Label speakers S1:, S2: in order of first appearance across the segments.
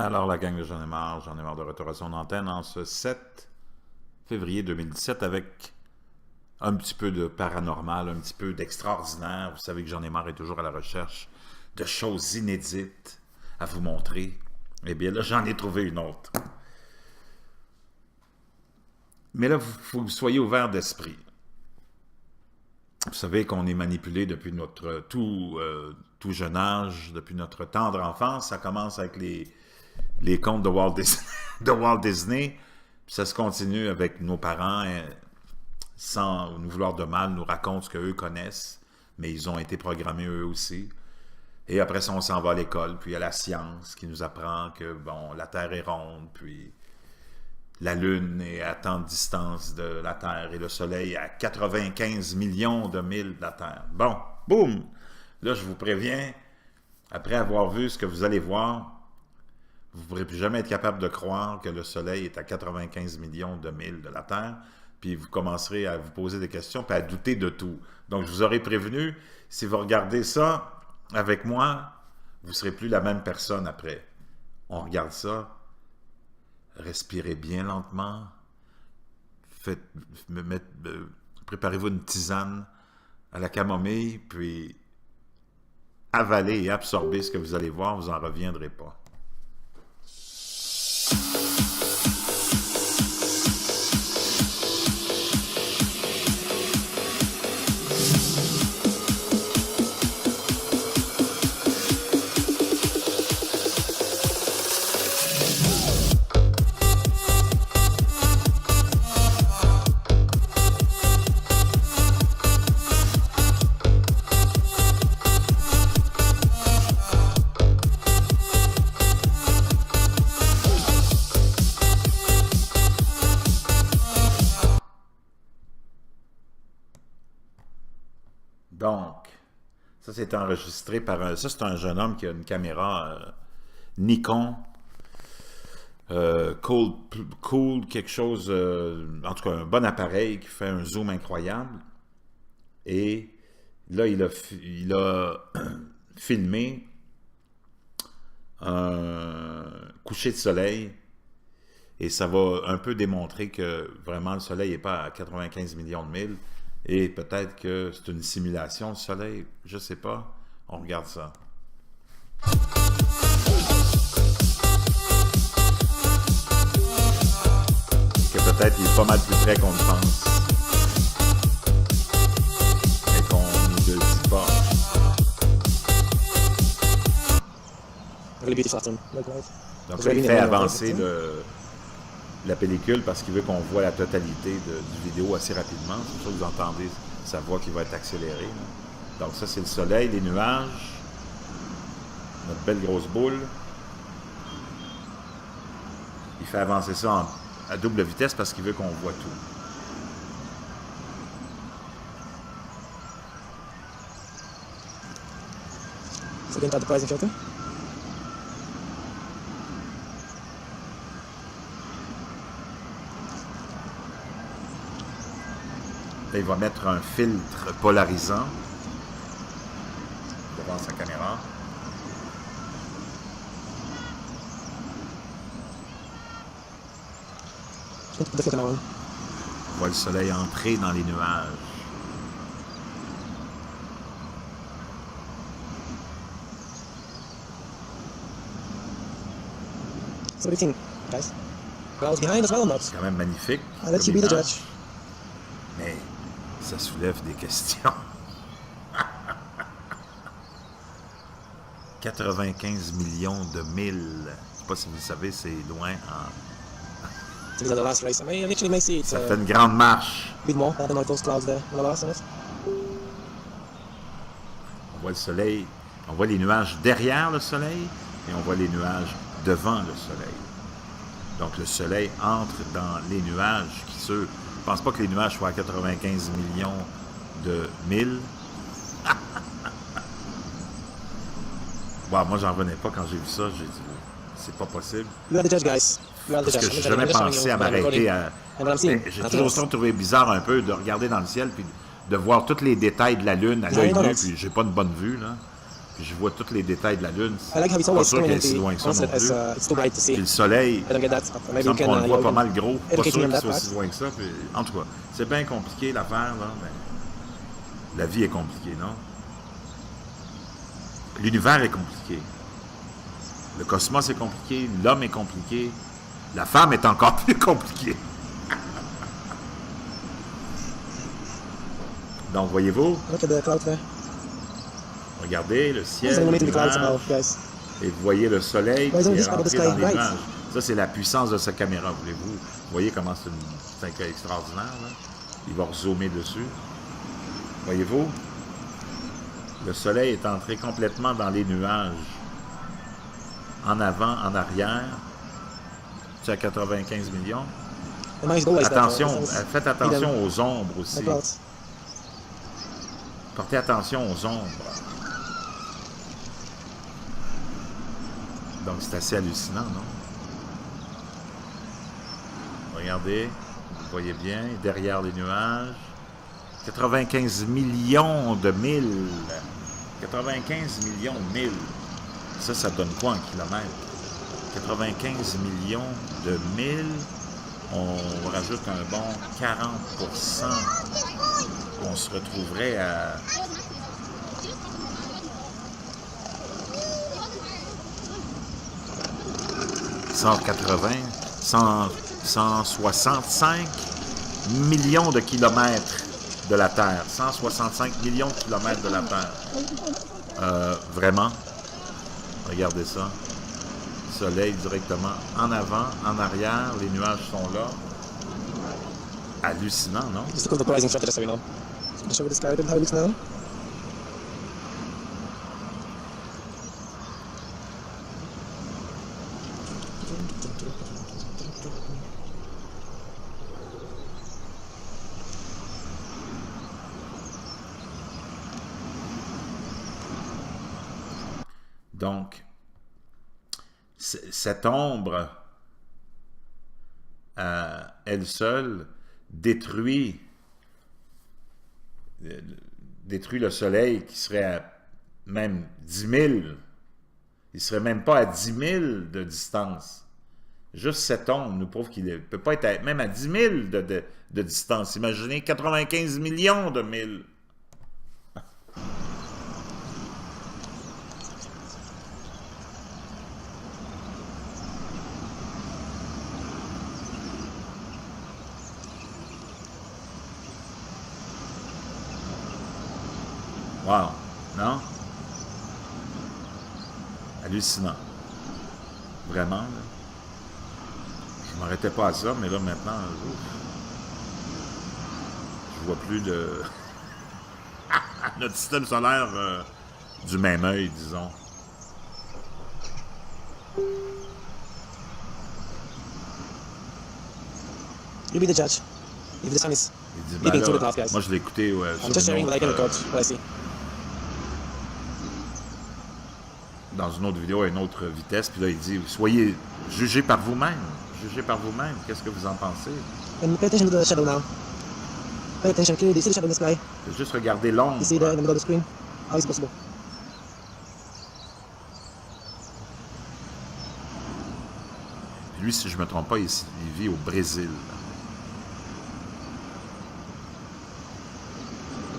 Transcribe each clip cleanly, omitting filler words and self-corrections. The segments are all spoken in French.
S1: Alors, la gang de J'en ai marre de retour à son antenne en ce 7 février 2017 avec un petit peu de paranormal, un petit peu d'extraordinaire. Vous savez que J'en ai marre est toujours à la recherche de choses inédites à vous montrer. Eh bien là, j'en ai trouvé une autre. Mais là, il faut que vous soyez ouverts d'esprit. Vous savez qu'on est manipulé depuis notre tout jeune âge, depuis notre tendre enfance. Ça commence avec les contes de Walt Disney, puis ça se continue avec nos parents, sans nous vouloir de mal, nous racontent ce qu'eux connaissent, mais ils ont été programmés eux aussi. Et après ça, on s'en va à l'école, puis il y a la science qui nous apprend que, bon, la Terre est ronde, puis la Lune est à tant de distance de la Terre, et le Soleil à 95 millions de milles de la Terre. Bon, boum! Là, je vous préviens, après avoir vu ce que vous allez voir, vous ne pourrez plus jamais être capable de croire que le Soleil est à 95 millions de milles de la Terre, puis vous commencerez à vous poser des questions, puis à douter de tout. Donc, je vous aurais prévenu, si vous regardez ça avec moi, vous ne serez plus la même personne après. On regarde ça, respirez bien lentement, préparez-vous une tisane à la camomille, puis avalez et absorbez ce que vous allez voir, vous n'en reviendrez pas. Donc, ça c'est enregistré par un... Ça c'est un jeune homme qui a une caméra Nikon, cool, quelque chose... en tout cas, un bon appareil qui fait un zoom incroyable. Et là, il a filmé un coucher de soleil. Et ça va un peu démontrer que vraiment le soleil n'est pas à 95 millions de milles. Et peut-être que c'est une simulation, le soleil, je sais pas. On regarde ça. Que peut-être il est pas mal plus près qu'on le pense. Mais qu'on ne le dit pas. Donc là, il fait avancer la pellicule parce qu'il veut qu'on voit la totalité du vidéo assez rapidement. C'est pour ça que vous entendez sa voix qui va être accélérée. Là. Donc ça, c'est le soleil, les nuages, notre belle grosse boule. Il fait avancer ça à double vitesse parce qu'il veut qu'on voit tout. Là, il va mettre un filtre polarisant devant sa caméra. On voit le soleil entrer dans les nuages.
S2: So what do you think, guys? Clouds behind as well or not?
S1: C'est quand même magnifique.
S2: I'll let you be the judge.
S1: Mais ça soulève des questions. 95 millions de milles. Je ne sais pas si vous le savez, c'est loin en...
S2: The last race. I mean, literally may see it.
S1: Ça fait une grande marche.
S2: A bit more than like those clouds there on the last minute.
S1: On voit le soleil, on voit les nuages derrière le soleil et on voit les nuages devant le soleil. Donc le soleil entre dans les nuages qui se... Je ne pense pas que les nuages soient à 95 millions de milles. Wow, moi, j'en revenais pas quand j'ai vu ça. J'ai dit, c'est pas possible.
S2: You are the judge, guys. You are the
S1: Parce que
S2: judge.
S1: je n'ai jamais pensé à m'arrêter à... J'ai toujours ça trouvé bizarre un peu de regarder dans le ciel puis de voir tous les détails de la Lune à l'œil nu, puis j'ai pas de bonne vue, là. Puis je vois tous les détails de la Lune.
S2: I like how it's
S1: Pas
S2: always
S1: sûr
S2: coming
S1: qu'elle
S2: in
S1: est si
S2: the
S1: loin que ça non
S2: onset as
S1: plus.
S2: it's too bright to
S1: Puis
S2: see.
S1: le soleil,
S2: I don't get that.
S1: il
S2: Maybe
S1: semble
S2: you
S1: qu'on
S2: can
S1: le voit pas mal gros. Pas
S2: educate
S1: sûr
S2: me on
S1: qu'il
S2: that
S1: soit aussi
S2: part.
S1: loin que ça. Puis, en tout cas, c'est bien compliqué l'affaire, là. Mais la vie est compliquée, non? L'univers est compliqué. Le cosmos est compliqué. L'homme est compliqué. La femme est encore plus compliquée. Donc, voyez-vous,
S2: Look at the cloud there.
S1: regardez le ciel,
S2: There's
S1: les
S2: illuminating clouds
S1: nuages,
S2: above, guys.
S1: et vous voyez le soleil
S2: Why
S1: qui
S2: don't
S1: est
S2: you describe the
S1: rentré
S2: sky
S1: dans les
S2: bright?
S1: nuages. Ça, c'est la puissance de sa caméra, voulez-vous. Vous voyez comment c'est un cas extraordinaire, là? Il va rezoomer dessus. Voyez-vous? Le soleil est entré complètement dans les nuages. En avant, en arrière. C'est à 95 millions.
S2: And mine is always that,
S1: Attention,
S2: it's always
S1: faites attention
S2: hidden
S1: aux ombres
S2: in
S1: aussi.
S2: the clouds.
S1: Portez attention aux ombres. Donc, c'est assez hallucinant, non? Regardez, vous voyez bien, derrière les nuages, 95 millions de milles. 95 millions de milles. Ça donne quoi en kilomètres? 95 millions de milles. On rajoute un bon 40%. On se retrouverait à... « 165 millions de kilomètres de la Terre. 165 millions de kilomètres de la Terre. Vraiment? Regardez ça. Soleil directement en avant, en arrière. Les nuages sont là. Hallucinant, non?
S2: Just look at the rising shot just so we know. Just gonna show you the sky a bit, how it looks now.
S1: Donc, cette ombre, elle seule, détruit le soleil qui serait à même 10 000. Il ne serait même pas à 10 000 de distance. Juste cette ombre nous prouve qu'il ne peut pas être même à 10 000 de distance. Imaginez 95 millions de milles. Wow, non? Hallucinant. Vraiment, là. Je ne m'arrêtais pas à ça, mais là, maintenant, ouf, je vois plus de... notre système solaire du même œil, disons.
S2: You be the judge. If the sun is
S1: Il dit,
S2: peeping
S1: ben
S2: through the
S1: là,
S2: clouds, guys.
S1: moi, je l'ai écouté
S2: I'm just sharing what I can record, what I see.
S1: dans une autre vidéo à une autre vitesse, puis là, il dit, soyez jugés par vous-même. Jugez par vous-même. Qu'est-ce que vous en pensez?
S2: And pay attention to the shadow now. Pay attention clearly. You see the shadow in the sky?
S1: Juste regardez l'ombre.
S2: You see there in the middle of the screen? How is it possible?
S1: Lui, si je ne me trompe pas, il vit au Brésil.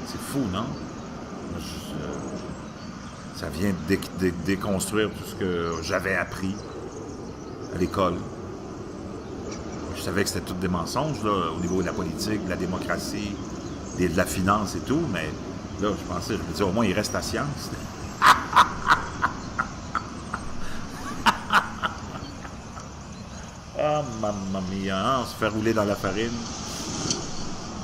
S1: C'est fou, non? Ça vient déconstruire tout ce que j'avais appris à l'école. Je savais que c'était tout des mensonges, là, au niveau de la politique, de la démocratie, de la finance et tout, mais là, je me disais, au moins, il reste la science. Ah, mamma mia, hein, on se fait rouler dans la farine.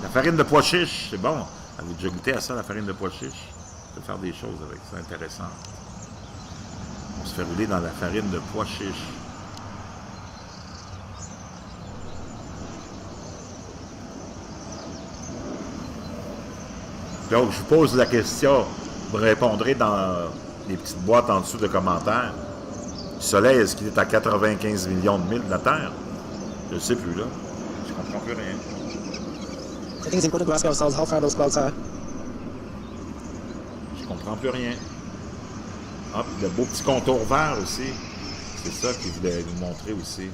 S1: La farine de pois chiche, c'est bon. Avez-vous déjà goûté à ça, la farine de pois chiche? On peut faire des choses avec ça, intéressant. On se fait rouler dans la farine de pois chiche. Donc, je vous pose la question. Vous répondrez dans les petites boîtes en dessous de commentaires. Le Soleil, est-ce qu'il est à 95 millions de milles de la Terre? Je ne sais plus, là. Je comprends plus rien.
S2: I think it's important to ask ourselves how far those clouds are.
S1: Je comprends plus rien. Ah, puis le beau petit contour vert aussi. C'est ça qu'il voulait nous montrer aussi.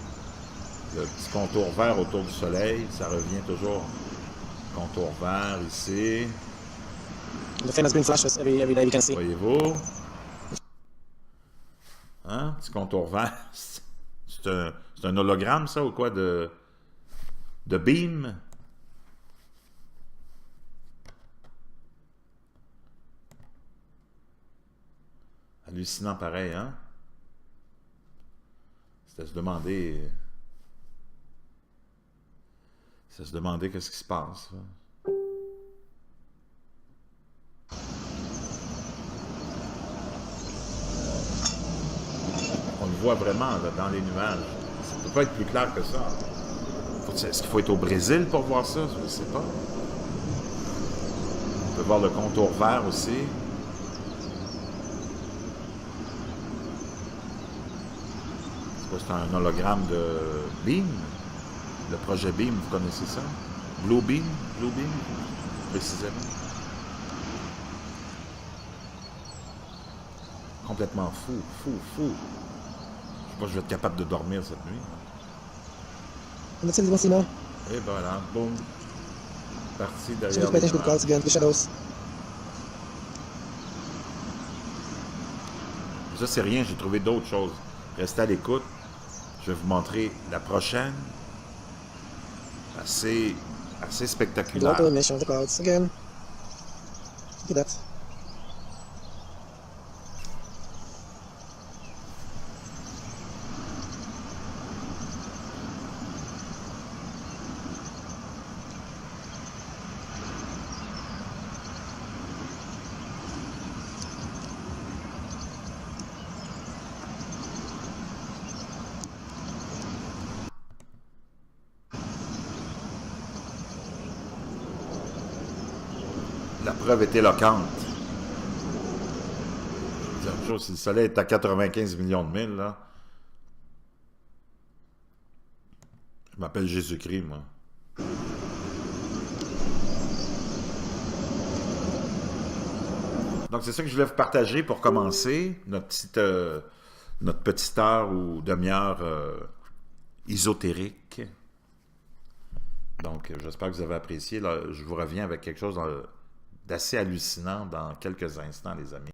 S1: Le petit contour vert autour du soleil, ça revient toujours. Contour vert ici.
S2: The famous green flashes every day we can see.
S1: Voyez-vous? Hein? Petit contour vert. C'est un hologramme, ça, ou quoi, de beam? Hallucinant pareil, hein? C'est à se demander... C'est à se demander qu'est-ce qui se passe, là. On le voit vraiment, là, dans les nuages. Ça ne peut pas être plus clair que ça. Est-ce qu'il faut être au Brésil pour voir ça? Je ne sais pas. On peut voir le contour vert aussi. C'est un hologramme de Beam. Le projet Beam, vous connaissez ça? Blue Beam, précisément. Complètement fou. Je sais pas si je vais être capable de dormir cette nuit.
S2: And let's see the Messina.
S1: Et voilà, boum. Parti
S2: So
S1: derrière
S2: just pay
S1: les
S2: attention to the clouds again, to the shadows.
S1: Ça, c'est rien, j'ai trouvé d'autres choses. Restez à l'écoute. Je vais vous montrer la prochaine. Assez
S2: The
S1: spectaculaire.
S2: local emission of the clouds again. Look at that.
S1: La preuve est éloquente. Si le soleil est à 95 millions de milles, là. Je m'appelle Jésus-Christ, moi. Donc, c'est ça que je voulais vous partager pour commencer notre petite heure ou demi-heure ésotérique. Donc, j'espère que vous avez apprécié. Là, je vous reviens avec quelque chose d'assez hallucinant dans quelques instants, les amis.